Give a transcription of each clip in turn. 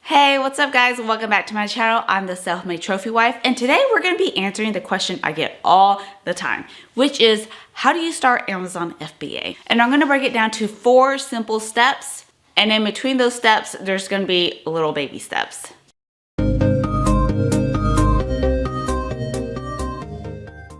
Hey, what's up guys? Welcome back to my channel. I'm the Self-Made Trophy Wife, and today we're going to be answering the question I get all the time, which is how do you start Amazon FBA? And I'm going to break it down to 4 simple steps, and in between those steps there's going to be little baby steps.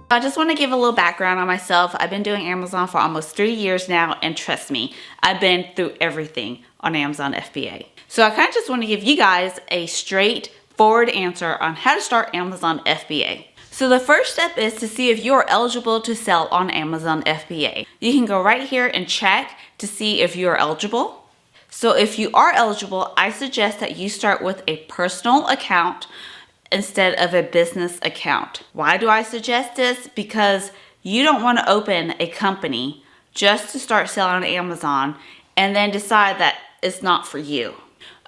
I just want to give a little background on myself. I've been doing Amazon for almost 3 years now, and trust me, I've been through everything on Amazon FBA. So I kind of just want to give you guys a straightforward answer on how to start Amazon FBA. So the first step is to see if you're eligible to sell on Amazon FBA. You can go right here and check to see if you're eligible. So if you are eligible, I suggest that you start with a personal account instead of a business account. Why do I suggest this? Because you don't want to open a company just to start selling on Amazon and then decide that it's not for you.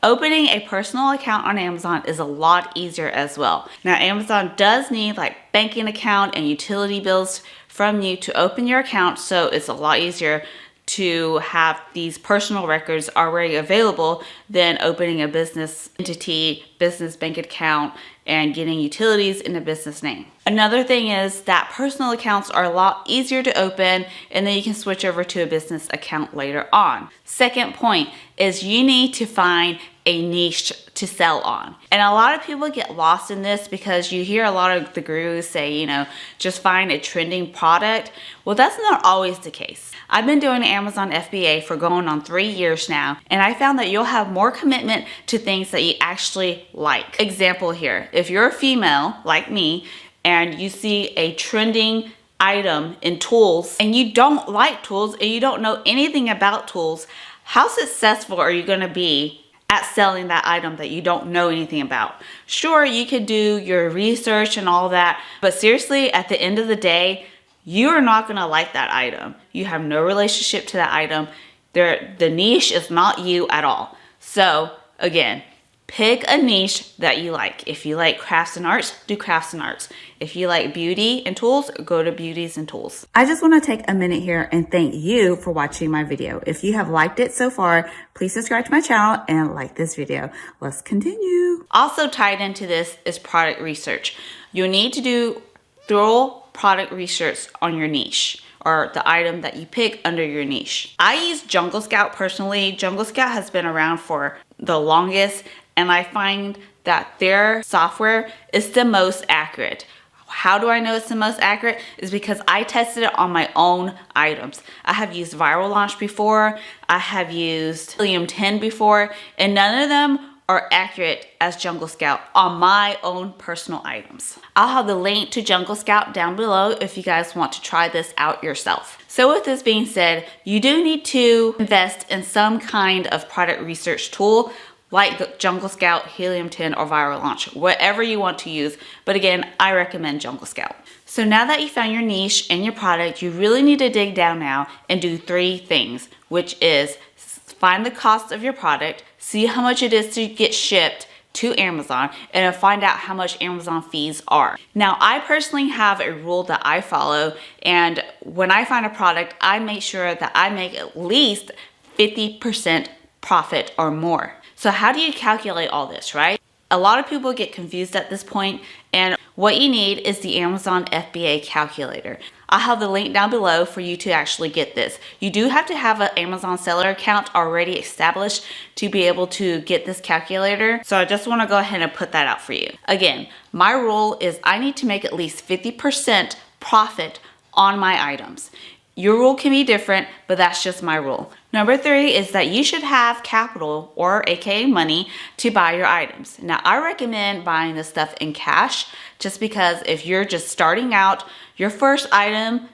Opening a personal account on Amazon is a lot easier as well. Now, Amazon does need like banking account and utility bills from you to open your account, so it's a lot easier to have these personal records already available than opening a business entity, business bank account, and getting utilities in a business name. Another thing is that personal accounts are a lot easier to open, and then you can switch over to a business account later on. Second point is you need to find a niche to sell on. And a lot of people get lost in this because you hear a lot of the gurus say, you know, just find a trending product. Well, that's not always the case. I've been doing Amazon FBA for going on 3 years now, and I found that you'll have more commitment to things that you actually like. Example here, if you're a female like me and you see a trending item in tools and you don't like tools and you don't know anything about tools, how successful are you going to be at selling that item that you don't know anything about? Sure, you could do your research and all that, but seriously, at the end of the day, you are not going to like that item. You have no relationship to that item. The niche is not you at all. So again, pick a niche that you like. If you like crafts and arts, do crafts and arts. If you like beauty and tools, go to beauties and tools. I just want to take a minute here and thank you for watching my video. If you have liked it so far, please subscribe to my channel and like this video. Let's continue. Also tied into this is product research. You need to do thorough product research on your niche or the item that you pick under your niche. I use Jungle Scout personally. Jungle Scout has been around for the longest, and I find that their software is the most accurate. How do I know it's the most accurate? Is because I tested it on my own items. I have used Viral Launch before, I have used Helium 10 before, and none of them are accurate as Jungle Scout on my own personal items. I'll have the link to Jungle Scout down below if you guys want to try this out yourself. So with this being said, you do need to invest in some kind of product research tool like the Jungle Scout, Helium 10, or Viral Launch, whatever you want to use. But again, I recommend Jungle Scout. So now that you found your niche and your product, you really need to dig down now and do 3 things, which is find the cost of your product, see how much it is to get shipped to Amazon, and then find out how much Amazon fees are. Now, I personally have a rule that I follow, and when I find a product, I make sure that I make at least 50% profit or more. So how do you calculate all this, right? A lot of people get confused at this point, and what you need is the Amazon FBA calculator. I'll have the link down below for you to actually get this. You do have to have an Amazon seller account already established to be able to get this calculator. So I just want to go ahead and put that out for you. Again, my rule is I need to make at least 50% profit on my items. Your rule can be different, but that's just my rule. Number 3 is that you should have capital, or aka money, to buy your items. Now, I recommend buying this stuff in cash just because if you're just starting out, your first item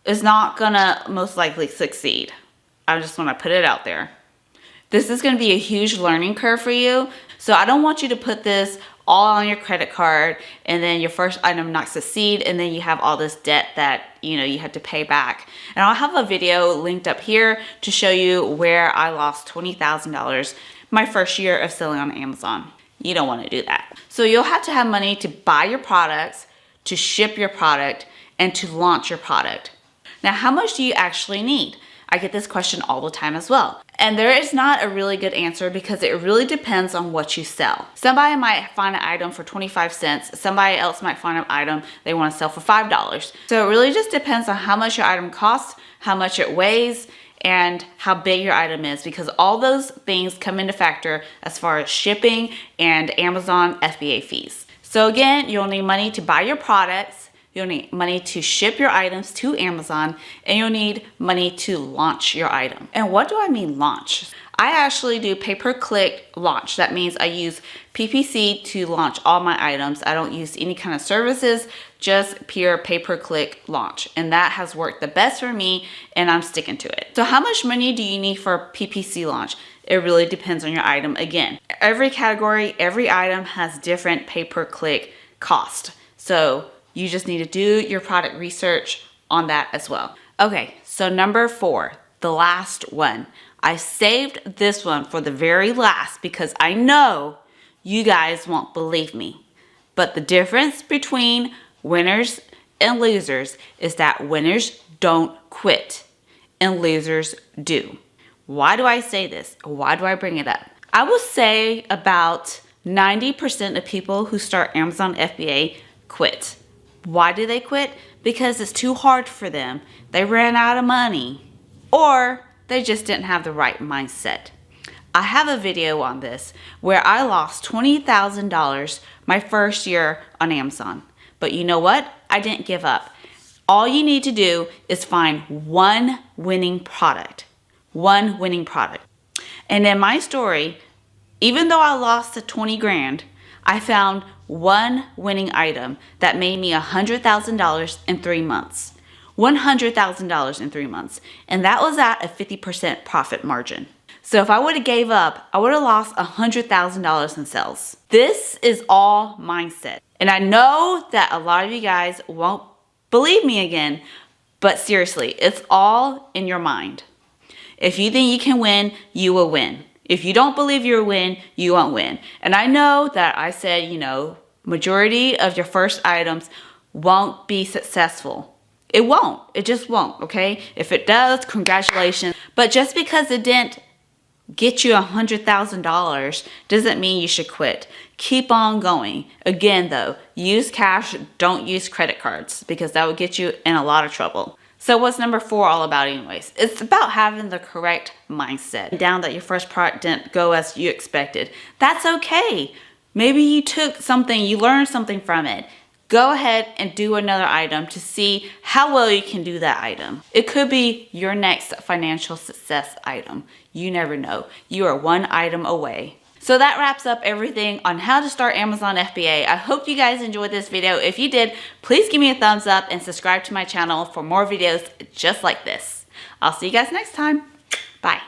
is not gonna most likely succeed. I just want to put it out there. This is going to be a huge learning curve for you. So I don't want you to put this all on your credit card and then your first item not succeed and then you have all this debt that you have to pay back. And I'll have a video linked up here to show you where I lost $20,000 my first year of selling on Amazon. You don't want to do that. So you'll have to have money to buy your products, to ship your product, and to launch your product. Now, how much do you actually need? I get this question all the time as well. And there is not a really good answer because it really depends on what you sell. Somebody might find an item for 25 cents. Somebody else might find an item they want to sell for $5. So it really just depends on how much your item costs, how much it weighs, and how big your item is, because all those things come into factor as far as shipping and Amazon FBA fees. So again, you'll need money to buy your products, you'll need money to ship your items to Amazon, and you'll need money to launch your item. And what do I mean launch? I actually do pay-per-click launch. That means I use PPC to launch all my items. I don't use any kind of services, just pure pay-per-click launch. And that has worked the best for me, and I'm sticking to it. So how much money do you need for a PPC launch? It really depends on your item. Again, every category, every item has different pay-per-click cost. So you just need to do your product research on that as well. Okay, so number 4, the last one. I saved this one for the very last because I know you guys won't believe me. But the difference between winners and losers is that winners don't quit and losers do. Why do I say this? Why do I bring it up? I will say about 90% of people who start Amazon FBA quit. Why do they quit? Because it's too hard for them. They ran out of money, or they just didn't have the right mindset. I have a video on this where I lost $20,000 my first year on Amazon. But you know what? I didn't give up. All you need to do is find one winning product. One winning product. And in my story, even though I lost the 20 grand, I found one winning item that made me $100,000 in 3 months. $100,000 in 3 months. And that was at a 50% profit margin. So if I would have gave up, I would have lost $100,000 in sales. This is all mindset. And I know that a lot of you guys won't believe me again, but seriously, it's all in your mind. If you think you can win, you will win. If you don't believe you'll win, you won't win. And I know that I said, majority of your first items won't be successful. It won't. It just won't, okay? If it does, congratulations. But just because it didn't get you $100,000 doesn't mean you should quit. Keep on going. Again, though, use cash, don't use credit cards, because that would get you in a lot of trouble. So what's number 4 all about anyways? It's about having the correct mindset. Down that your first product didn't go as you expected. That's okay. Maybe you took something, you learned something from it. Go ahead and do another item to see how well you can do that item. It could be your next financial success item. You never know. You are one item away. So that wraps up everything on how to start Amazon FBA. I hope you guys enjoyed this video. If you did, please give me a thumbs up and subscribe to my channel for more videos just like this. I'll see you guys next time. Bye.